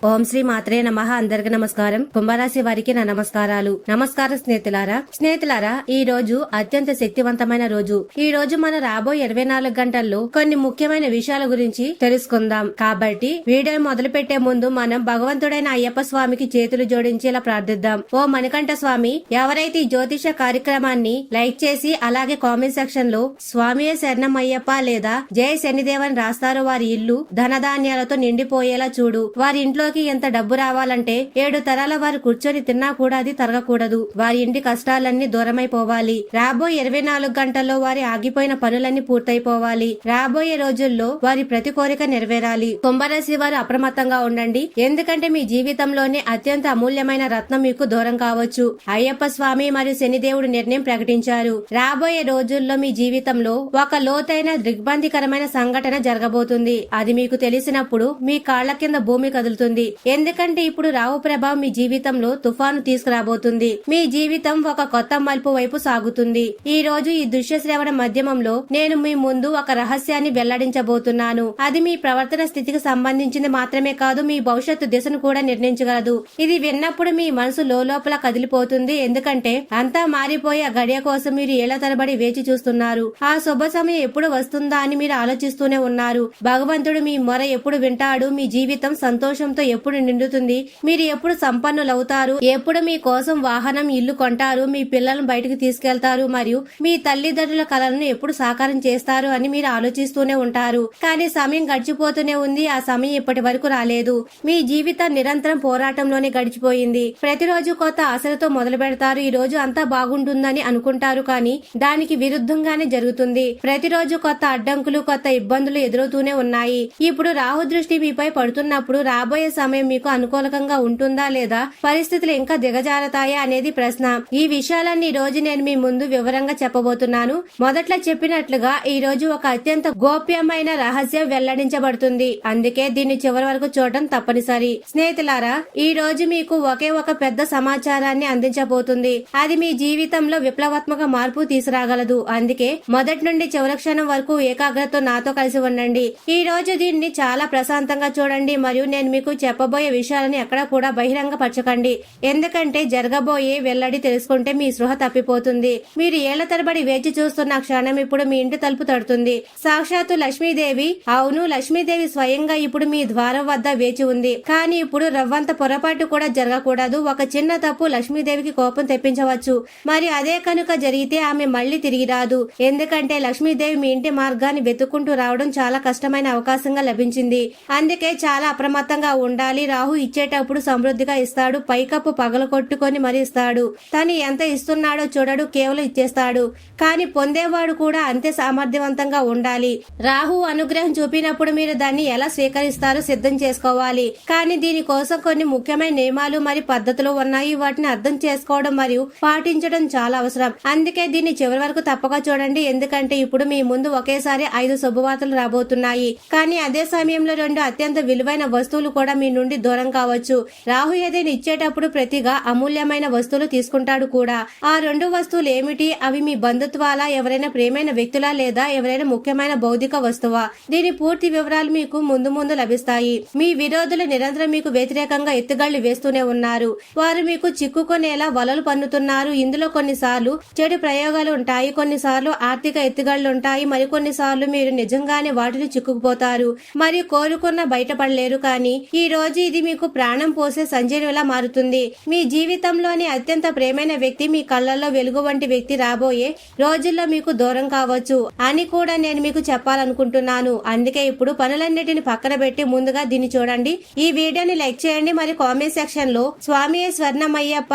ఓం శ్రీ మాత్రే నమః. అందరికి నమస్కారం. కుంభరాశి వారికి నా నమస్కారాలు. నమస్కారం స్నేహితులారా, ఈ రోజు అత్యంత శక్తివంతమైన రోజు. ఈ రోజు మన రాబోయే 24 గంటల్లో కొన్ని ముఖ్యమైన విషయాల గురించి తెలుసుకుందాం. కాబట్టి వీడియో మొదలు పెట్టే ముందు మనం భగవంతుడైన అయ్యప్ప స్వామికి చేతులు జోడించి ఇలా ప్రార్థిద్దాం. ఓ మణికంఠ స్వామి, ఎవరైతే ఈ జ్యోతిష కార్యక్రమాన్ని లైక్ చేసి అలాగే కామెంట్ సెక్షన్ లో స్వామియే శరణం అయ్యప్ప లేదా జయ శనిదేవన్ రాస్తారో వారి ఇల్లు ధనధాన్యాలతో నిండిపోయేలా చూడు. వారి ఇంట్లో ఎంత డబ్బు రావాలంటే 7 తరాల వారు కూర్చొని తిన్నా కూడా అది తరగకూడదు. వారి ఇంటి కష్టాలన్నీ దూరమైపోవాలి. రాబోయే 24 గంటల్లో వారి ఆగిపోయిన పనులన్నీ పూర్తయిపోవాలి. రాబోయే రోజుల్లో వారి ప్రతి కోరిక నెరవేరాలి. కుంభరాశి వారు అప్రమత్తంగా ఉండండి. ఎందుకంటే మీ జీవితంలోనే అత్యంత అమూల్యమైన రత్నం మీకు దూరం కావచ్చు. అయ్యప్ప స్వామి మరియు శనిదేవుడు నిర్ణయం ప్రకటించారు. రాబోయే రోజుల్లో మీ జీవితంలో ఒక లోతైన దిగ్బంధికరమైన సంఘటన జరగబోతుంది. అది మీకు తెలిసినప్పుడు మీ కాళ్ల కింద భూమి కదులుతుంది. ఎందుకంటే ఇప్పుడు రాహు ప్రభావం మీ జీవితంలో తుఫాను తీసుకురాబోతుంది. మీ జీవితం ఒక కొత్త మలుపు వైపు సాగుతుంది. ఈ రోజు ఈ దృశ్య శ్రవణ మాధ్యమంలో నేను మీ ముందు ఒక రహస్యాన్ని వెల్లడించబోతున్నాను. అది మీ ప్రవర్తన స్థితికి సంబంధించింది మాత్రమే కాదు, మీ భవిష్యత్తు దిశను కూడా నిర్ణయించగలదు. ఇది విన్నప్పుడు మీ మనసు లోపల కదిలిపోతుంది. ఎందుకంటే అంతా మారిపోయే గడియ కోసం మీరు ఏళ్ల తరబడి వేచి చూస్తున్నారు. ఆ శుభ సమయం ఎప్పుడు వస్తుందా అని మీరు ఆలోచిస్తూనే ఉన్నారు. భగవంతుడు మీ మొర ఎప్పుడు వింటాడు? మీ జీవితం సంతోషంతో ఎప్పుడు నిండుతుంది? మీరు ఎప్పుడు సంపన్నులవుతారు? ఎప్పుడు మీ కోసం వాహనం, ఇల్లు కొంటారు? మీ పిల్లలను బయటకు తీసుకెళ్తారు? మరియు మీ తల్లిదండ్రుల కలలను ఎప్పుడు సాకారం చేస్తారు అని మీరు ఆలోచిస్తూనే ఉంటారు. కానీ సమయం గడిచిపోతూనే ఉంది. ఆ సమయం ఇప్పటి వరకు రాలేదు. మీ జీవితం నిరంతరం పోరాటంలోనే గడిచిపోయింది. ప్రతిరోజు కొత్త ఆశలతో మొదలు పెడతారు. ఈ రోజు అంతా బాగుంటుందని అనుకుంటారు, కానీ దానికి విరుద్ధంగానే జరుగుతుంది. ప్రతిరోజు కొత్త అడ్డంకులు, కొత్త ఇబ్బందులు ఎదురవుతూనే ఉన్నాయి. ఇప్పుడు రాహు దృష్టి మీపై పడుతున్నప్పుడు రాబోయే సమయం మీకు అనుకూలంగా ఉంటుందా లేదా పరిస్థితులు ఇంకా దిగజారతాయా అనేది ప్రశ్న. ఈ విషయాలన్నీ ఈ రోజు నేను మీ ముందు వివరంగా చెప్పబోతున్నాను. మొదట్లో చెప్పినట్లుగా ఈ రోజు ఒక అత్యంత గోప్యమైన రహస్యం వెల్లడించబడుతుంది. అందుకే దీన్ని చివరి వరకు చూడటం తప్పనిసరి. స్నేహితులారా, ఈ రోజు మీకు ఒకే ఒక పెద్ద సమాచారాన్ని అందించబోతుంది. అది మీ జీవితంలో విప్లవాత్మక మార్పు తీసుకురాగలదు. అందుకే మొదటి నుండి చివరి క్షణం వరకు ఏకాగ్రతతో నాతో కలిసి ఉండండి. ఈ రోజు దీన్ని చాలా ప్రశాంతంగా చూడండి మరియు నేను మీకు చెప్పబోయే విషయాలను ఎక్కడా కూడా బహిరంగ పరచకండి. ఎందుకంటే జరగబోయే వెల్లడి తెలుసుకుంటే మీ స్పృహ తప్పిపోతుంది. మీరు ఏళ్ల తరబడి వేచి చూస్తున్న క్షణం ఇప్పుడు మీ ఇంటి తలుపు తడుతుంది. సాక్షాత్తు లక్ష్మీదేవి, అవును లక్ష్మీదేవి స్వయంగా ఇప్పుడు మీ ద్వారం వద్ద వేచి ఉంది. కానీ ఇప్పుడు రవ్వంత పొరపాటు కూడా జరగకూడదు. ఒక చిన్న తప్పు లక్ష్మీదేవికి కోపం తెప్పించవచ్చు. మరి అదే కనుక జరిగితే ఆమె మళ్లీ తిరిగి రాదు. ఎందుకంటే లక్ష్మీదేవి మీ ఇంటి మార్గాన్ని వెతుక్కుంటూ రావడం చాలా కష్టమైన అవకాశంగా లభించింది. అందుకే చాలా అప్రమత్తంగా ఉండాలి. రాహు ఇచ్చేటప్పుడు సమృద్ధిగా ఇస్తాడు. పైకప్పు పగలగొట్టుకొని మరి ఇస్తాడు. తను ఎంత ఇస్తున్నాడో చూడడు, కేవలం ఇచ్చేస్తాడు. కానీ పొందేవాడు కూడా అంతే సామర్థ్యవంతంగా ఉండాలి. రాహు అనుగ్రహం చూపినప్పుడు మీరు దాన్ని ఎలా స్వీకరిస్తారో సిద్ధం చేసుకోవాలి. కానీ దీనికోసం కొన్ని ముఖ్యమైన నియమాలు మరియు పద్ధతులు ఉన్నాయి. వాటిని అర్థం చేసుకోవడం మరియు పాటించడం చాలా అవసరం. అందుకే దీన్ని చివరి వరకు తప్పక చూడండి. ఎందుకంటే ఇప్పుడు మీ ముందు ఒకేసారి 5 శుభవార్తలు రాబోతున్నాయి. కానీ అదే సమయంలో 2 అత్యంత విలువైన వస్తువులు కూడా మీ నుండి దూరం కావచ్చు. రాహు ఏదైనా ఇచ్చేటప్పుడు ప్రతిగా అమూల్యమైన వస్తువులు తీసుకుంటాడు కూడా. ఆ 2 వస్తువులు ఏమిటి? అవి మీ బంధుత్వాలా, ఎవరైనా ప్రేమైన వ్యక్తులా, లేదా ఎవరైనా ముఖ్యమైన భౌతిక వస్తువా? దీని పూర్తి వివరాలు మీకు ముందు లభిస్తాయి. మీ విరోధులు నిరంతరం మీకు వ్యతిరేకంగా ఎత్తుగళ్లు వేస్తూనే ఉన్నారు. వారు మీకు చిక్కుకునేలా వలలు పన్నుతున్నారు. ఇందులో కొన్నిసార్లు చెడు ప్రయోగాలు ఉంటాయి, కొన్నిసార్లు ఆర్థిక ఎత్తుగళ్లు ఉంటాయి, మరికొన్నిసార్లు మీరు నిజంగానే వాటిని చిక్కుకుపోతారు మరియు కోరుకున్న బయటపడలేరు. కానీ ఈ రోజు ఇది మీకు ప్రాణం పోసే సంజీవనిలా మారుతుంది. మీ జీవితంలోని అత్యంత ప్రేమైన వ్యక్తి, మీ కళ్ళల్లో వెలుగు వంటి వ్యక్తి రాబోయే రోజుల్లో మీకు దూరం కావచ్చు అని కూడా నేను మీకు చెప్పాలనుకుంటున్నాను. అందుకే ఇప్పుడు పనులన్నిటిని పక్కన పెట్టి ముందుగా దీన్ని చూడండి. ఈ వీడియోని లైక్ చేయండి మరియు కామెంట్ సెక్షన్ లో స్వామియే శరణమయ్యప్ప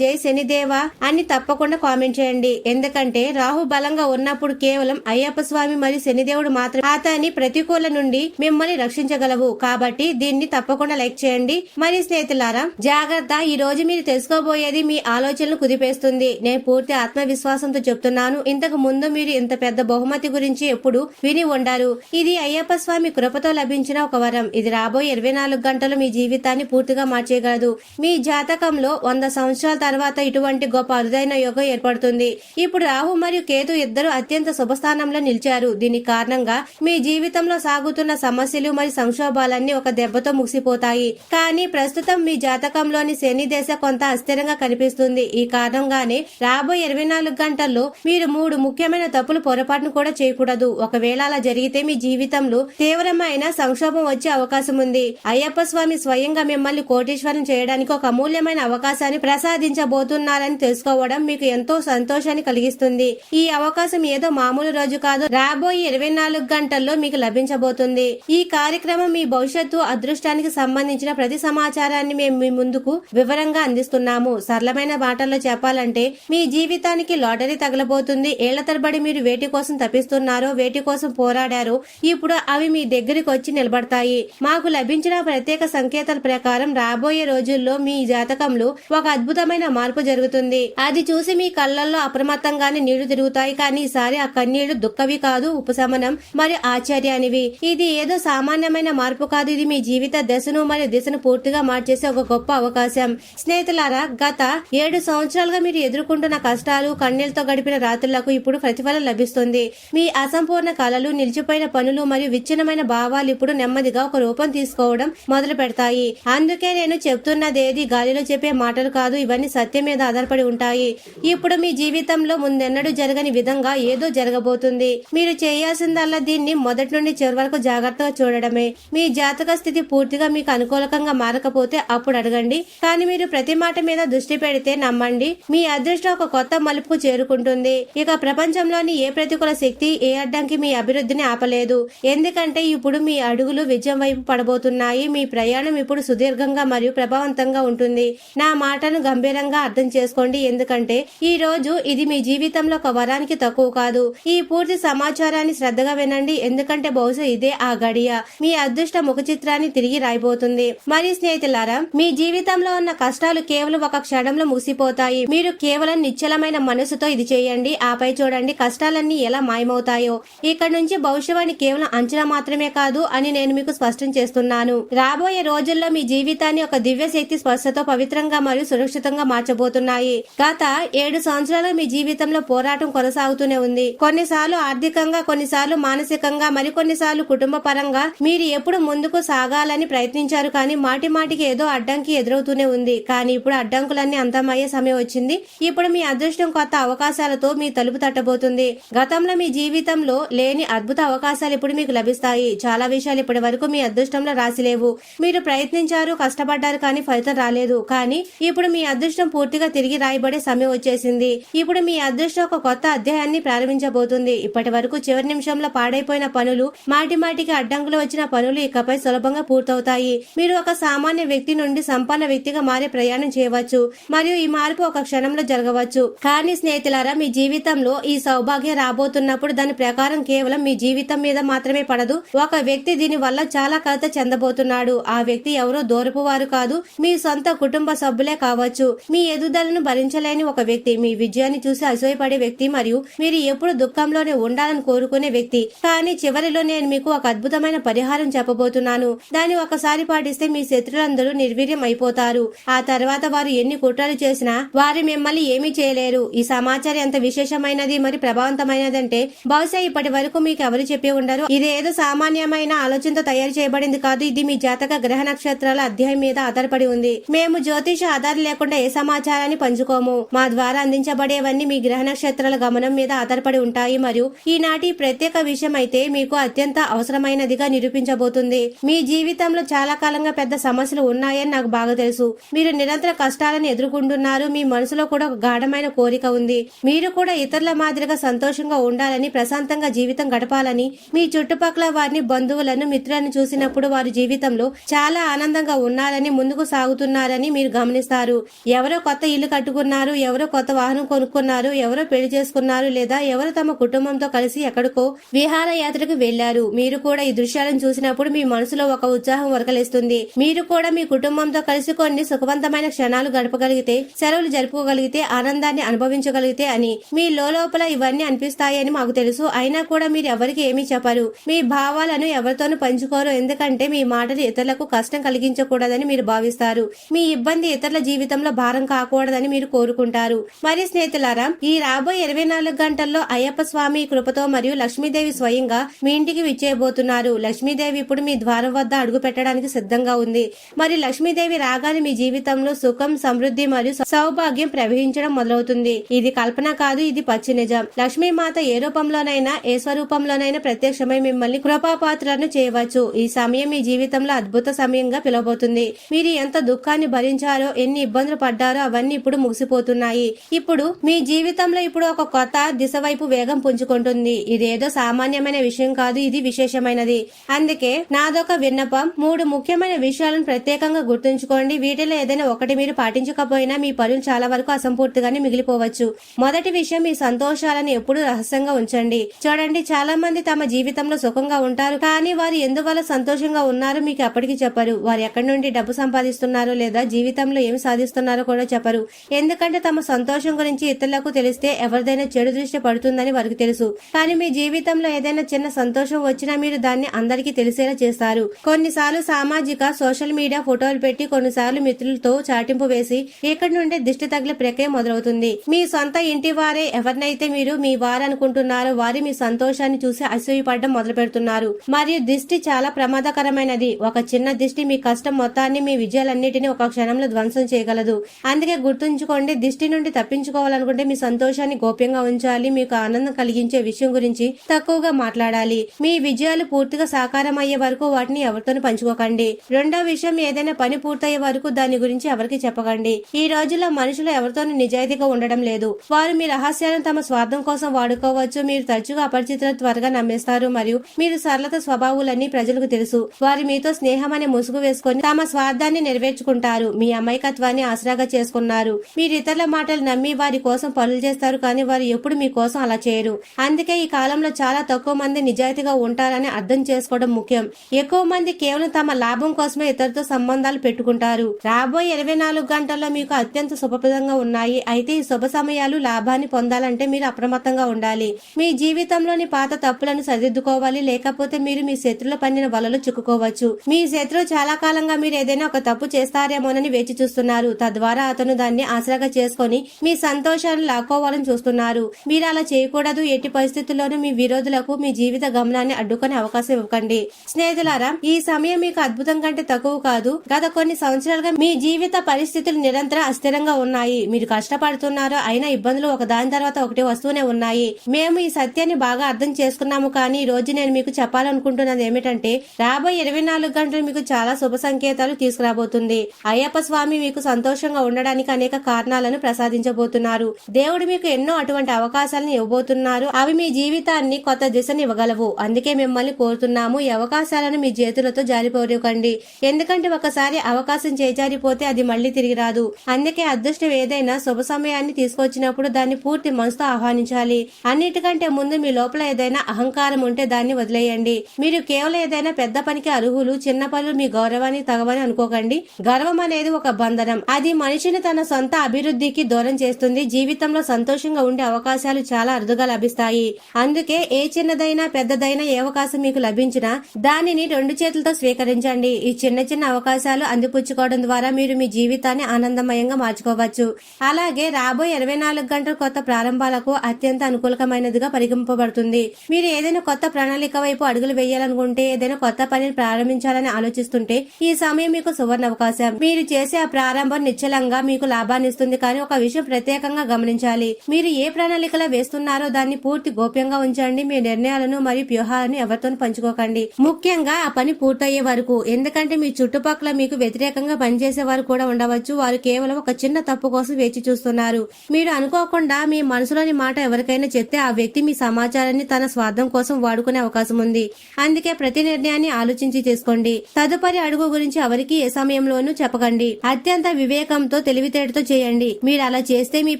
జై శనిదేవ అని తప్పకుండా కామెంట్ చేయండి. ఎందుకంటే రాహు బలంగా ఉన్నప్పుడు కేవలం అయ్యప్ప స్వామి మరియు శనిదేవుడు మాత్రమే అతని ప్రతికూల నుండి మిమ్మల్ని రక్షించగలవు. కాబట్టి దీన్ని తప్పకుండా లైక్ చేయండి. మరి స్నేహితులారా, జాగ్రత్త. ఈ రోజు మీరు తెలుసుకోబోయేది మీ ఆలోచనలు కుదిపేస్తుంది. నేను పూర్తి ఆత్మవిశ్వాసంతో చెప్తున్నాను. ఇంతకు ముందు మీరు ఇంత పెద్ద బహుమతి గురించి ఎప్పుడు విని ఉండరు. ఇది అయ్యప్ప స్వామి కృపతో లభించిన ఒక వరం. ఇది రాబోయే 24 గంటలు మీ జీవితాన్ని పూర్తిగా మార్చేయగలదు. మీ జాతకంలో 100 సంవత్సరాల తర్వాత ఇటువంటి గొప్ప అరుదైన యోగం ఏర్పడుతుంది. ఇప్పుడు రాహు మరియు కేతు ఇద్దరు అత్యంత శుభస్థానంలో నిలిచారు. దీని కారణంగా మీ జీవితంలో సాగుతున్న సమస్యలు మరియు సంక్షోభాలన్నీ ఒక దెబ్బతో ముగిసిపోతాయి. కానీ ప్రస్తుతం మీ జాతకంలోని శని దశ కొంత అస్థిరంగా కనిపిస్తుంది. ఈ కారణంగానే రాబోయే 24 గంటల్లో మీరు 3 ముఖ్యమైన తప్పులు పొరపాటును కూడా చేయకూడదు. ఒకవేళ అలా జరిగితే మీ జీవితంలో తీవ్రమైన సంక్షోభం వచ్చే అవకాశం ఉంది. అయ్యప్ప స్వామి స్వయంగా మిమ్మల్ని కోటీశ్వరం చేయడానికి ఒక అమూల్యమైన అవకాశాన్ని ప్రసాదించబోతున్నారని తెలుసుకోవడం మీకు ఎంతో సంతోషాన్ని కలిగిస్తుంది. ఈ అవకాశం ఏదో మామూలు రోజు కాదు, రాబోయే 24 గంటల్లో మీకు లభించబోతుంది. ఈ కార్యక్రమం మీ భవిష్యత్తు అదృష్టానికి సంబంధించిన ప్రతి సమాచారాన్ని మేము మీ ముందుకు వివరంగా అందిస్తున్నాము. సరళమైన మాటల్లో చెప్పాలంటే మీ జీవితానికి లాటరీ తగలబోతుంది. ఏళ్ల తరబడి మీరు వేటి కోసం తప్పిస్తున్నారో, వేటి కోసం పోరాడారో ఇప్పుడు అవి మీ దగ్గరికి వచ్చి నిలబడతాయి. మాకు లభించిన ప్రత్యేక సంకేతాల ప్రకారం రాబోయే రోజుల్లో మీ జాతకంలో ఒక అద్భుతమైన మార్పు జరుగుతుంది. అది చూసి మీ కళ్ళల్లో అప్రమత్తంగానే నీళ్లు తిరుగుతాయి. కానీ ఈసారి ఆ కన్నీళ్లు దుఃఖవి కాదు, ఉపశమనం మరియు ఆశ్చర్యానివి. ఇది ఏదో సామాన్యమైన మార్పు కాదు, ఇది మీ జీవిత దశను మరియు దిశను పూర్తిగా మార్చేసే ఒక గొప్ప అవకాశం. స్నేహితులారా, గత 7 సంవత్సరాలుగా మీరు ఎదుర్కొంటున్న కష్టాలు, కన్నీళ్లతో గడిపిన రాత్రులకు ఇప్పుడు ప్రతిఫలం లభిస్తుంది. మీ అసంపూర్ణ కళలు, నిలిచిపోయిన పనులు మరియు విచ్ఛిన్నమైన భావాలు ఇప్పుడు నెమ్మదిగా ఒక రూపం తీసుకోవడం మొదలు పెడతాయి. అందుకే నేను చెప్తున్నదేది గాలిలో చెప్పే మాటలు కాదు, ఇవన్నీ సత్యం మీద ఆధారపడి ఉంటాయి. ఇప్పుడు మీ జీవితంలో ముందెన్నడూ జరగని విధంగా ఏదో జరగబోతుంది. మీరు చేయాల్సిందల్లా దీన్ని మొదటి నుండి చివరి వరకు జాగ్రత్తగా చూడడమే. మీ జాతక స్థితి పూర్తిగా మీకు అనుకూలంగా మారకపోతే అప్పుడు అడగండి. కానీ మీరు ప్రతి మాట మీద దృష్టి పెడితే నమ్మండి, మీ అదృష్టం ఒక కొత్త మలుపుకు చేరుకుంటుంది. ఇక ప్రపంచంలోని ఏ ప్రతికూల శక్తి, ఏ అడ్డంకి మీ అభివృద్ధిని ఆపలేదు. ఎందుకంటే ఇప్పుడు మీ అడుగులు విజయం వైపు పడబోతున్నాయి. మీ ప్రయాణం ఇప్పుడు సుదీర్ఘంగా మరియు ప్రభావవంతంగా ఉంటుంది. నా మాటను గంభీరంగా అర్థం చేసుకోండి, ఎందుకంటే ఈ రోజు ఇది మీ జీవితంలో ఒక వరానికి తక్కువ కాదు. ఈ పూర్తి సమాచారాన్ని శ్రద్ధగా వినండి, ఎందుకంటే బహుశా ఇదే ఆ గడియ మీ అదృష్ట ముఖ చిత్రాన్ని తిరిగి రాయబోతుంది. మరి స్నేహితులారా, మీ జీవితంలో ఉన్న కష్టాలు కేవలం ఒక క్షణంలో ముగిసిపోతాయి. మీరు కేవలం నిశ్చలమైన మనసుతో ఇది చేయండి. ఆపై చూడండి కష్టాలన్నీ ఎలా మాయమవుతాయో. ఇక్కడ నుంచి భవిష్యవాణి కేవలం అంచనా మాత్రమే కాదు అని నేను మీకు స్పష్టం చేస్తున్నాను. రాబోయే రోజుల్లో మీ జీవితాన్ని ఒక దివ్య శక్తి స్పర్శతో పవిత్రంగా మరియు సురక్షితంగా మార్చబోతున్నాయి. గత 7 సంవత్సరాలు మీ జీవితంలో పోరాటం కొనసాగుతూనే ఉంది. కొన్నిసార్లు ఆర్థికంగా, కొన్నిసార్లు మానసికంగా, మరికొన్నిసార్లు కుటుంబ పరంగా మీరు ఎప్పుడు ముందుకు సాగాలని ప్రయత్నించారు. కానీ మాటి మాటికి ఏదో అడ్డంకి ఎదురవుతూనే ఉంది. కానీ ఇప్పుడు అడ్డంకులన్నీ అంతమయ్యే సమయం వచ్చింది. ఇప్పుడు మీ అదృష్టం కొత్త అవకాశాలతో మీ తలుపు తట్టబోతుంది. గతంలో మీ జీవితంలో లేని అద్భుత అవకాశాలు ఇప్పుడు మీకు లభిస్తాయి. చాలా విషయాలు ఇప్పటి వరకు మీ అదృష్టంలో రాసిలేవు. మీరు ప్రయత్నించారు, కష్టపడ్డారు, కానీ ఫలితం రాలేదు. కానీ ఇప్పుడు మీ అదృష్టం పూర్తిగా తిరిగి రాయబడే సమయం వచ్చేసింది. ఇప్పుడు మీ అదృష్టం ఒక కొత్త అధ్యాయాన్ని ప్రారంభించబోతుంది. ఇప్పటి వరకు చివరి నిమిషంలో పాడైపోయిన పనులు, మాటి మాటికి అడ్డంకులు వచ్చిన పనులు ఇకపై సులభంగా పూర్తవుతాయి. మీరు ఒక సామాన్య వ్యక్తి నుండి సంపన్న వ్యక్తిగా మారే ప్రయాణం చేయవచ్చు మరియు ఈ మార్పు ఒక క్షణంలో జరగవచ్చు. కానీ స్నేహితులారా, మీ జీవితంలో ఈ సౌభాగ్యం రాబోతున్నప్పుడు దాని ప్రకారం కేవలం మీ జీవితం మీద మాత్రమే పడదు. ఒక వ్యక్తి దీని వల్ల చాలా కలత చెందబోతున్నాడు. ఆ వ్యక్తి ఎవరో దూరపు వారు కాదు, మీ సొంత కుటుంబ సభ్యులే కావచ్చు. మీ ఎదుగుదలను భరించలేని ఒక వ్యక్తి, మీ విజయాన్ని చూసి అసూయపడే వ్యక్తి మరియు మీరు ఎప్పుడు దుఃఖంలోనే ఉండాలని కోరుకునే వ్యక్తి. కానీ చివరిలో నేను మీకు ఒక అద్భుతమైన పరిహారం చెప్పబోతున్నాను. దాన్ని ఒకసారి పాటిస్తే మీ శత్రులందరూ నిర్వీర్యం అయిపోతారు. ఆ తర్వాత వారు ఎన్ని కుట్రలు చేసినా వారు మిమ్మల్ని ఏమీ చేయలేరు. ఈ సమాచారం ఎంత విశేషమైనది మరి ప్రభావవంతమైనదంటే బహుశా ఇప్పటి వరకు మీకు ఎవరు చెప్పి ఉండరు. ఇదేదో సామాన్యమైన ఆలోచనతో తయారు చేయబడింది కాదు. ఇది మీ జాతక గ్రహ నక్షత్రాల అధ్యాయం మీద ఆధారపడి ఉంది. మేము జ్యోతిష ఆధారం లేకుండా ఏ సమాచారాన్ని పంచుకోము. మా ద్వారా అందించబడేవన్నీ మీ గ్రహ నక్షత్రాల గమనం మీద ఆధారపడి ఉంటాయి మరియు ఈనాటి ప్రత్యేక విషయం అయితే మీకు అత్యంత అవసరమైనదిగా నిరూపించబోతుంది. మీ జీవితంలో చాలా కాలంగా పెద్ద సమస్యలు ఉన్నాయని నాకు బాగా తెలుసు. మీరు నిరంతర కష్టాలను ఎదుర్కొంటున్నారు. మీ మనసులో కూడా ఒక గాఢమైన కోరిక ఉంది. మీరు కూడా ఇతరుల మాదిరిగా సంతోషంగా ఉండాలని, ప్రశాంతంగా జీవితం గడపాలని, మీ చుట్టుపక్కల వారిని, బంధువులను, మిత్రులను చూసినప్పుడు వారి జీవితంలో చాలా ఆనందంగా ఉన్నారని, ముందుకు సాగుతున్నారని మీరు గమనిస్తారు. ఎవరో కొత్త ఇల్లు కట్టుకున్నారు, ఎవరో కొత్త వాహనం కొనుక్కున్నారు, ఎవరో పెళ్లి చేసుకున్నారు, లేదా ఎవరో తమ కుటుంబంతో కలిసి ఎక్కడికో విహారయాత్రకు వెళ్లారు. మీరు కూడా ఈ దృశ్యాలను చూసినప్పుడు మీ మనసులో ఒక ఉత్సాహం వరకలేస్తుంది. మీరు కూడా మీ కుటుంబంతో కలిసి కొన్ని సుఖవంతమైన క్షణాలు గడపగలిగితే, సెలవులు జరుపుకోగలిగితే, ఆనందాన్ని అనుభవించగలిగితే అని మీ లోపల ఇవన్నీ అనిపిస్తాయని మాకు తెలుసు. అయినా కూడా మీరు ఎవరికి ఏమీ చెప్పరు. మీ భావాలను ఎవరితోనూ పంచుకోరు. ఎందుకంటే మీ మాటలు ఇతరులకు కష్టం కలిగించకూడదని మీరు భావిస్తారు. మీ ఇబ్బంది ఇతరుల జీవితంలో భారం కాకూడదని మీరు కోరుకుంటారు. మరి స్నేహితులారా, ఈ రాబోయే 24 గంటల్లో అయ్యప్ప స్వామి కృపతో మరియు లక్ష్మీదేవి స్వయంగా మీ ఇంటికి విచ్చేయబోతున్నారు. లక్ష్మీదేవి లక్ష్మీదేవి ఇప్పుడు మీ ద్వారం వద్ద అడుగు పెట్టడానికి సిద్ధంగా ఉంది. మరి లక్ష్మీదేవి రాగానే మీ జీవితంలో సుఖం, సమృద్ధి మరియు సౌభాగ్యం ప్రవహించడం మొదలవుతుంది. ఇది కల్పన కాదు, ఇది పచ్చి నిజం. లక్ష్మీమాత ఏ రూపంలోనైనా, ఏ స్వరూపంలోనైనా ప్రత్యక్షమై మిమ్మల్ని కృపాపాత్రలను చేయవచ్చు. ఈ సమయం మీ జీవితంలో అద్భుత సమయంగా పిలవబోతుంది. మీరు ఎంత దుఃఖాన్ని భరించారో, ఎన్ని ఇబ్బందులు పడ్డారో అవన్నీ ఇప్పుడు ముగిసిపోతున్నాయి. ఇప్పుడు మీ జీవితంలో ఇప్పుడు ఒక కొత్త దిశ వైపు వేగం పుంజుకుంటుంది. ఇదేదో సామాన్యమైన విషయం కాదు, ఇది విశేషమైనది. అందుకే నాదొక విన్నపం. 3 ముఖ్యమైన విషయాలను ప్రత్యేకంగా గుర్తుంచుకోండి. వీటిలో ఏదైనా ఒకటి మీరు పాటించకపోయినా మీ పనులు చాలా వరకు అసంపూర్తిగానే మిగిలిపోవచ్చు. మొదటి విషయం, మీ సంతోషాలను ఎప్పుడూ రహస్యంగా ఉంచండి. చూడండి, చాలా మంది తమ జీవితంలో సుఖంగా ఉంటారు, కానీ వారు ఎందువల్ల సంతోషంగా ఉన్నారో మీకు అప్పటికి చెప్పరు. వారు ఎక్కడి నుండి డబ్బు సంపాదిస్తున్నారో లేదా జీవితంలో ఏమి సాధిస్తున్నారో కూడా చెప్పరు. ఎందుకంటే తమ సంతోషం గురించి ఇతరులకు తెలిస్తే ఎవరిదైనా చెడు దృష్టి పడుతుందని వారికి తెలుసు. కానీ మీ జీవితంలో ఏదైనా చిన్న సంతోషం వచ్చినా మీరు దాన్ని అందరికీ తెలిసేలా చేస్తారు. కొన్నిసార్లు సామాజిక సోషల్ మీడియా ఫోటోలు పెట్టి, కొన్నిసార్లు మిత్రులతో చాటింపు వేసి ఇక్కడి నుండి దిష్టి తగిలే ప్రక్రియ మొదలవుతుంది. మీ సొంత ఇంటి వారే ఎవరినైతే మీరు మీ వారు అనుకుంటున్నారో వారి మీ సంతోషాన్ని చూసి అసూయపడడం మొదలు పెడుతున్నారు. మరియు దిష్టి చాలా ప్రమాదకరమైనది. ఒక చిన్న దిష్టి మీ కష్టం మొత్తాన్ని, మీ విజయాలన్నిటినీ ఒక క్షణంలో ధ్వంసం చేయగలదు. అందుకే గుర్తుంచుకోండి, దిష్టి నుండి తప్పించుకోవాలనుకుంటే మీ సంతోషాన్ని గోప్యంగా ఉంచాలి. మీకు ఆనందం కలిగించే విషయం గురించి తక్కువగా మాట్లాడాలి. మీ విజయాలు పూర్తిగా సాకారం అయ్యే వరకు వాటిని ఎవరితోనూ పంచుకోకండి. రెండో విషయం, ఏదైనా పని పూర్తయ్యే వరకు దాని గురించి ఎవరికి చెప్పకండి. ఈ రోజుల్లో మనుషులు ఎవరితోనూ నిజాయితీగా ఉండడం లేదు. వారు మీ రహస్యాలను తమ స్వార్థం కోసం వాడుకోవచ్చు. మీరు తరచుగా అపరిచితులను త్వరగా నమ్మేస్తారు మరియు మీరు సరళత స్వభావాలన్నీ ప్రజలకు తెలుసు. వారు మీతో స్నేహం అనే ముసుగు వేసుకుని తమ స్వార్థాన్ని నెరవేర్చుకుంటారు. మీ అమాయకత్వాన్ని ఆసరాగా చేసుకున్నారు. మీరు ఇతరుల మాటలు నమ్మి వారి కోసం పనులు చేస్తారు, కానీ వారు ఎప్పుడు మీ కోసం అలా చేయరు. అందుకే ఈ కాలంలో చాలా తక్కువ మంది నిజాయితీగా ఉంటారని అర్థం చేసుకోవడం ముఖ్యం. ఎక్కువ మంది కేవలం తమ లాభం కోసమే ఇతరులతో సంబంధాలు పెట్టుకుంటారు. రాబోయే 24 గంటల్లో మీకు అత్యంత శుభప్రదంగా ఉన్నాయి. అయితే ఈ శుభ సమయాలు లాభాన్ని పొందాలంటే మీరు అప్రమత్తంగా ఉండాలి. మీ జీవితంలోని పాత తప్పులను సరిదిద్దుకోవాలి, లేకపోతే మీరు మీ శత్రువుల పన్నిన వలలో చిక్కుకోవచ్చు. మీ శత్రువు చాలా కాలంగా మీరు ఏదైనా ఒక తప్పు చేస్తారేమోనని వేచి చూస్తున్నారు. తద్వారా అతను దాన్ని ఆసరాగా చేసుకుని మీ సంతోషాన్ని లాక్కోవాలని చూస్తున్నారు. మీరు అలా చేయకూడదు. ఎట్టి పరిస్థితుల్లోనూ మీ విరోధులకు మీ జీవిత గమనాన్ని అడ్డుకునే అవకాశం ఇవ్వకండి. స్నేహితులారా, ఈ సమయం మీకు అద్భుతం కంటే తక్కువ కాదు. గత కొన్ని సంవత్సరాలుగా మీ జీవిత పరిస్థితులు నిరంతరం అస్థిరంగా ఉన్నాయి. మీరు కష్టపడుతున్నారు, అయినా ఇబ్బందులు ఒకదాని తర్వాత ఒకటి వస్తూనే ఉన్నాయి. మేము ఈ సత్యాన్ని బాగా అర్థం చేసుకున్నాము. కానీ ఈ రోజు నేను మీకు చెప్పాలనుకుంటున్నది ఏమిటంటే, రాబోయే 24 గంటలు మీకు చాలా శుభ సంకేతాలు తీసుకురాబోతుంది. అయ్యప్ప స్వామి మీకు సంతోషంగా ఉండడానికి అనేక కారణాలను ప్రసాదించబోతున్నారు. దేవుడు మీకు ఎన్నో అటువంటి అవకాశాలను ఇవ్వబోతున్నారు. అవి మీ జీవితాన్ని కొత్త దిశని ఇవ్వగలవు. అందుకే మిమ్మల్ని కోరుతున్నాము, ఈ అవకాశాలను మీ చేతులతో జారిపోనివ్వకండి. ఎందుకంటే ఒకసారి అవకాశం చేజారిపోతే అది మళ్లీ తిరిగి రాదు. అందుకే అదృష్టం ఏదైనా శుభ సమయాన్ని తీసుకొచ్చినప్పుడు దాన్ని పూర్తి మనసుతో ఆహ్వానించాలి. అన్నిటికంటే ముందు మీ లోపల ఏదైనా అహంకారం ఉంటే దాన్ని వదిలేయండి. మీరు కేవలం ఏదైనా పెద్ద పనికి అర్హులు, చిన్న పనులు మీ గౌరవానికి తగవని అనుకోకండి. గర్వం అనేది ఒక బంధనం. అది మనిషిని తన సొంత అభివృద్ధికి దూరం చేస్తుంది. జీవితంలో సంతోషంగా ఉండే అవకాశాలు చాలా అరుదుగా లభిస్తాయి. అందుకే ఏ చిన్నదైనా పెద్దదైనా ఏ అవకాశం మీకు లభించినా దానిని 2 చేతులతో స్వీకరించండి. ఈ చిన్న చిన్న అవకాశాలు అందిపుచ్చుకోవడం ద్వారా మీరు మీ జీవితాన్ని ఆనందమయంగా మార్చుకోవచ్చు. అలాగే రాబోయే 24 గంటల కొత్త ప్రారంభాలకు అత్యంత అనుకూలమైనదిగా పరిగణింపబడుతుంది. మీరు ఏదైనా కొత్త ప్రణాళిక వైపు అడుగులు వేయాలనుకుంటే, ఏదైనా కొత్త పనిని ప్రారంభించాలని ఆలోచిస్తుంటే ఈ సమయం మీకు సువర్ణ అవకాశం. మీరు చేసే ఆ ప్రారంభం నిశ్చలంగా మీకు లాభాన్ని ఇస్తుంది. కానీ ఒక విషయం ప్రత్యేకంగా గమనించాలి, మీరు ఏ ప్రణాళికలో వేస్తున్నారో దాన్ని పూర్తి గోప్యంగా ఉంచండి. మీ నిర్ణయాలను మరియు వ్యూహాలను ఎవరితో పంచుకోకండి, ముఖ్యంగా ఆ పని పూర్తయ్యే వరకు. ఎందుకంటే మీ చుట్టుపక్కల మీకు వ్యతిరేకంగా పనిచేసే వారు కూడా ఉండవచ్చు. వారు కేవలం ఒక చిన్న తప్పు కోసం వేచి చూస్తున్నారు. మీరు అనుకోకుండా మీ మనసులోని మాట ఎవరికైనా చెప్తే ఆ వ్యక్తి మీ సమాచారాన్ని తన స్వార్థం కోసం వాడుకునే అవకాశం ఉంది. అందుకే ప్రతి నిర్ణయాన్ని ఆలోచించి చేసుకోండి. తదుపరి అడుగు గురించి ఎవరికి ఏ సమయంలోనూ చెప్పకండి. అత్యంత వివేకంతో, తెలివితేటతో చేయండి. మీరు అలా చేస్తే మీ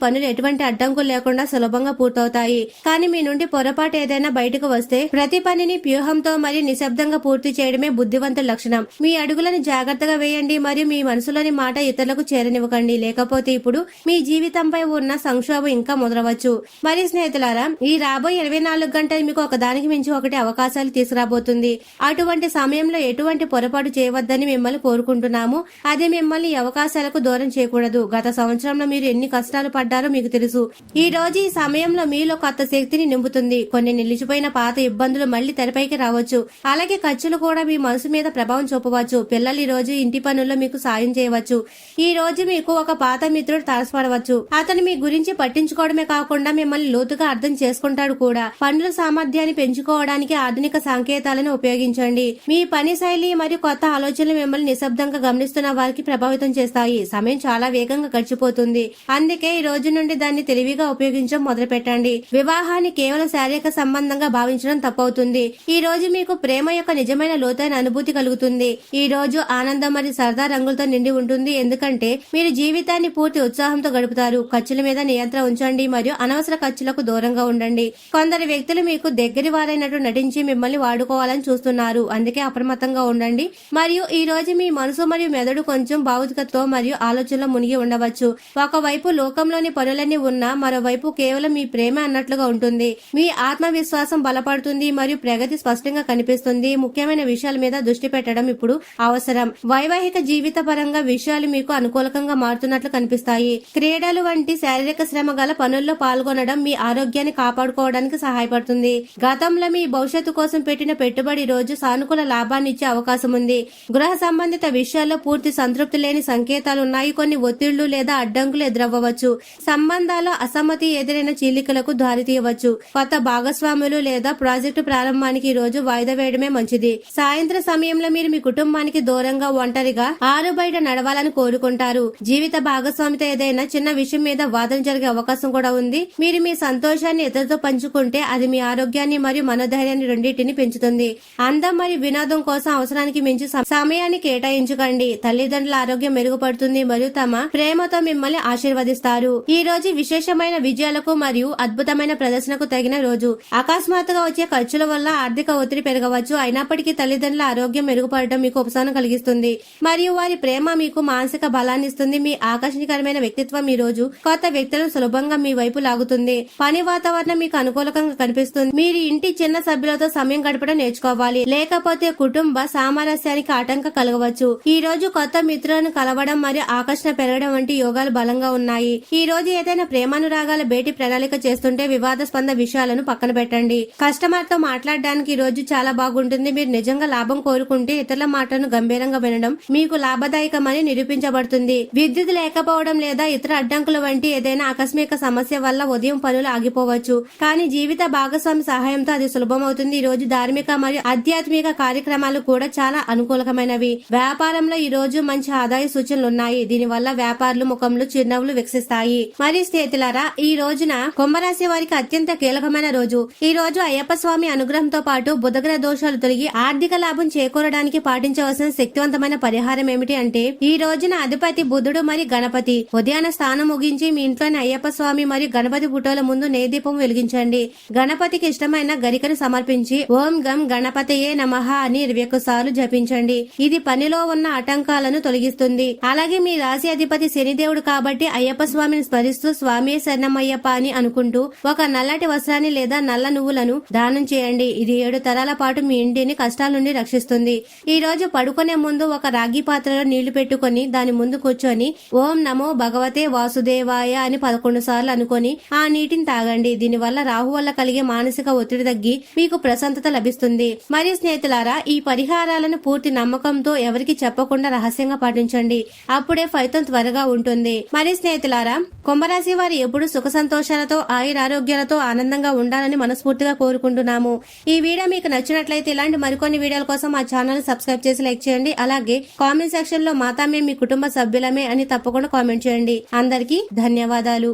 పనులు ఎటువంటి అడ్డంకులు లేకుండా సులభంగా పూర్తవుతాయి. కానీ మీ నుండి పొరపాటు ఏదైనా బయటకు వస్తే ప్రతి పనిని వ్యూహంతో మరియు నిశ్శబ్దంగా పూర్తి చేయడమే బుద్ధివంతుల లక్షణం. మీ అడుగులను జాగ్రత్తగా వేయండి మరియు మీ మనసులోని మాట ఇతరులకు చేరనివ్వకండి. లేకపోతే ఇప్పుడు మీ జీవితంపై ఉన్న సంక్షోభం ఇంకా మొదలవచ్చు. మరి స్నేహితులారా, ఈ రాబోయే 24 గంటలు మీకు ఒకదానికి మించి ఒకటి అవకాశాలు తీసుకురాబోతుంది. అటువంటి సమయంలో ఎటువంటి పొరపాటు చేయవద్దని మిమ్మల్ని కోరుకుంటున్నాము. అది మిమ్మల్ని అవకాశాలకు దూరం చేయకూడదు. గత సంవత్సరంలో మీరు ఎన్ని కష్టాలు పడ్డారో మీకు తెలుసు. ఈ రోజు ఈ సమయంలో మీలో కొత్త శక్తిని నింపుతుంది. కొన్ని నిలిచిపోయిన పాత ఇబ్బందులు మళ్లీ తెరపైకి రావచ్చు. అలా అలాగే ఖర్చులు కూడా మీ మనసు మీద ప్రభావం చూపవచ్చు. పిల్లలు ఈ రోజు ఇంటి పనుల్లో మీకు సాయం చేయవచ్చు. ఈ రోజు మీకు ఒక పాత మిత్రుడు తారసపడవచ్చు. అతను మీ గురించి పట్టించుకోవడమే కాకుండా మిమ్మల్ని లోతుగా అర్థం చేసుకుంటాడు కూడా. పనుల సామర్థ్యాన్ని పెంచుకోవడానికి ఆధునిక సంకేతాలను ఉపయోగించండి. మీ పని శైలి మరియు కొత్త ఆలోచనలు మిమ్మల్ని నిశ్శబ్దంగా గమనిస్తున్న వారికి ప్రభావితం చేస్తాయి. సమయం చాలా వేగంగా గడిచిపోతుంది. అందుకే ఈ రోజు నుండి దాన్ని తెలివిగా ఉపయోగించడం మొదలు పెట్టండి. వివాహాన్ని కేవలం శారీరక సంబంధంగా భావించడం తప్పవుతుంది. ఈ రోజు మీకు ప్రేమ యొక్క నిజమైన లోతైన అనుభూతి కలుగుతుంది. ఈ రోజు ఆనందం మరియు సరదా రంగులతో నిండి ఉంటుంది. ఎందుకంటే మీరు జీవితాన్ని పూర్తి ఉత్సాహంతో గడుపుతారు. ఖర్చుల మీద నియంత్రణ ఉంచండి మరియు అనవసర ఖర్చులకు దూరంగా ఉండండి. కొందరు వ్యక్తులు మీకు దగ్గరి వారైనట్టు నటించి మిమ్మల్ని వాడుకోవాలని చూస్తున్నారు. అందుకే అప్రమత్తంగా ఉండండి. మరియు ఈ రోజు మీ మనసు మరియు మెదడు కొంచెం భావుకతో మరియు ఆలోచనలో మునిగి ఉండవచ్చు. ఒకవైపు లోకంలోని పనులన్నీ ఉన్నా మరోవైపు కేవలం మీ ప్రేమ అన్నట్లుగా ఉంటుంది. మీ ఆత్మవిశ్వాసం బలపడుతుంది మరియు ప్రగతి స్పష్టంగా కనిపిస్తుంది. ముఖ్యమైన విషయాల మీద దృష్టి పెట్టడం ఇప్పుడు అవసరం. వైవాహిక జీవిత పరంగా విషయాలు మీకు అనుకూలంగా మారుతున్నట్లు కనిపిస్తాయి. క్రీడలు వంటి శారీరక శ్రమ గల పనుల్లో పాల్గొనడం మీ ఆరోగ్యాన్ని కాపాడుకోవడానికి సహాయపడుతుంది. గతంలో మీ భవిష్యత్తు కోసం పెట్టిన పెట్టుబడి రోజు సానుకూల లాభాన్ని ఇచ్చే అవకాశం ఉంది. గృహ సంబంధిత విషయాల్లో పూర్తి సంతృప్తి లేని సంకేతాలు ఉన్నాయి. కొన్ని ఒత్తిళ్లు లేదా అడ్డంకులు ఎదురవ్వచ్చు. సంబంధాల్లో అసమ్మతి ఎదురైన చీలికలకు దారితీయవచ్చు. కొత్త భాగస్వాములు లేదా ప్రాజెక్టు ప్రారంభానికి ఈ రోజు వాయిదా వేయడమే మంచిది. సాయంత్రం సమయంలో మీరు మీ కుటుంబానికి దూరంగా ఒంటరిగా ఆరు బయట నడవాలని కోరుకుంటారు. జీవిత భాగస్వామితో ఏదైనా చిన్న విషయం మీద వాదన జరిగే అవకాశం కూడా ఉంది. మీరు మీ సంతోషాన్ని ఇతరులతో పంచుకుంటే అది మీ ఆరోగ్యాన్ని మరియు మనోధైర్యాన్ని రెండింటిని పెంచుతుంది. అందం మరియు వినోదం కోసం అవసరానికి మించి సమయాన్ని కేటాయించకండి. తల్లిదండ్రుల ఆరోగ్యం మెరుగుపడుతుంది మరియు తమ ప్రేమతో మిమ్మల్ని ఆశీర్వదిస్తారు. ఈ రోజు విశేషమైన విజయాలకు మరియు అద్భుతమైన ప్రదర్శనకు తగిన రోజు. అకస్మాత్తుగా వచ్చే ఖర్చుల వల్ల ఆర్థిక ఒత్తిడి పెరగవచ్చు. అయినప్పటికీ తల్లిదండ్రుల ఆరోగ్యం మెరుగుపడటం మీకు ఉపశమనం కలిగిస్తుంది మరియు వారి ప్రేమ మీకు మానసిక బలాన్ని ఇస్తుంది. మీ ఆకర్షణీయకరమైన వ్యక్తిత్వం ఈ రోజు కొత్త వ్యక్తులను సులభంగా మీ వైపు లాగుతుంది. పని వాతావరణం మీకు అనుకూలంగా కనిపిస్తుంది. మీరు ఇంటి చిన్న సభ్యులతో సమయం గడపడం నేర్చుకోవాలి. లేకపోతే కుటుంబ సామరస్యానికి ఆటంకం కలగవచ్చు. ఈ రోజు కొత్త మిత్రులను కలవడం మరియు ఆకర్షణ పెరగడం వంటి యోగాలు బలంగా ఉన్నాయి. ఈ రోజు ఏదైనా ప్రేమానురాగాల భేటీ ప్రణాళిక చేస్తుంటే వివాదాస్పద విషయాలను పక్కన పెట్టండి. కస్టమర్ తో మాట్లాడడానికి ఈ రోజు చాలా బాగుంటుంది. మీరు నిజంగా లాభం కోరుకుంటే ఇతరుల మాటలను గంభీరంగా వినడం మీకు లాభదాయకమని నిరూపించబడుతుంది. విద్యుత్ లేకపోవడం లేదా ఇతర అడ్డంకుల వంటి ఏదైనా ఆకస్మిక సమస్య వల్ల ఉదయం పనులు ఆగిపోవచ్చు. కానీ జీవిత భాగస్వామి సహాయంతో అది సులభమవుతుంది. ఈ రోజు ధార్మిక మరియు ఆధ్యాత్మిక కార్యక్రమాలు కూడా చాలా అనుకూలమైనవి. వ్యాపారంలో ఈ రోజు మంచి ఆదాయ సూచనలు ఉన్నాయి. దీనివల్ల వ్యాపారులు ముఖంలో చిరునవ్వులు వికసిస్తాయి. మరి స్నేహితులారా, ఈ రోజున కుంభరాశి వారికి అత్యంత కీలకమైన రోజు. ఈ రోజు అయ్యప్ప స్వామి అనుగ్రహంతో పాటు బుధగ్రహ దోషాలు తొలగి ఆర్థిక లాభం చేకూరడానికి పాటించవలసిన శక్తివంతమైన పరిహారం ఏమిటి అంటే, ఈ రోజున అధిపతి బుధుడు మరియు గణపతి. ఉదయాన స్నానం ముగించి మీ ఇంట్లోని అయ్యప్ప స్వామి మరియు గణపతి ఫోటోల ముందు నేదీపం వెలిగించండి. గణపతికి ఇష్టమైన గరికను సమర్పించి ఓం గం గణపతయే నమః అని 21 సార్లు జపించండి. ఇది పనిలో ఉన్న ఆటంకాలను తొలగిస్తుంది. అలాగే మీ రాశి అధిపతి శనిదేవుడు కాబట్టి అయ్యప్ప స్వామిని స్మరిస్తూ స్వామి శరణమయ్యప్ప అని అనుకుంటూ ఒక నల్లటి వస్త్రాన్ని లేదా నల్ల నువ్వులను దానం చేయండి. ఇది 7 తరాల పాటు మీ ఇంటిని కష్టాల నుండి రక్షిస్తుంది. ఈ రోజు పడుకునే ముందు ఒక రాగి పాత్రలో నీళ్లు పెట్టుకుని దాని ముందు కూర్చొని ఓం నమో భగవతే వాసుదేవాయ అని 11 సార్లు అనుకొని ఆ నీటిని తాగండి. దీనివల్ల రాహు వల్ల కలిగే మానసిక ఒత్తిడి తగ్గి మీకు ప్రశాంతత లభిస్తుంది. మరియు స్నేహితులారా, ఈ పరిహారాలను పూర్తి నమ్మకంతో ఎవరికి చెప్పకుండా రహస్యంగా పాటించండి. అప్పుడే ఫలితం త్వరగా ఉంటుంది. మరి స్నేహితులారా, కుంభరాశి వారు ఎప్పుడు సుఖ సంతోషాలతో ఆయురారోగ్యాలతో ఆనందంగా ఉండాలని మనస్ఫూర్తిగా కోరుకుంటున్నాము. ఈ వీడియో మీకు నచ్చినట్లయితే ఇలాంటి మరికొన్ని వీడియోల కోసం మా ఛానల్ సబ్స్క్రైబ్ చేసి లైక్ చేయండి. అలాగే కామెంట్ సెక్షన్ లో మాతామే మీ కుటుంబ సభ్యులమే అని తప్పకుండా కామెంట్ చేయండి. అందరికీ ధన్యవాదాలు.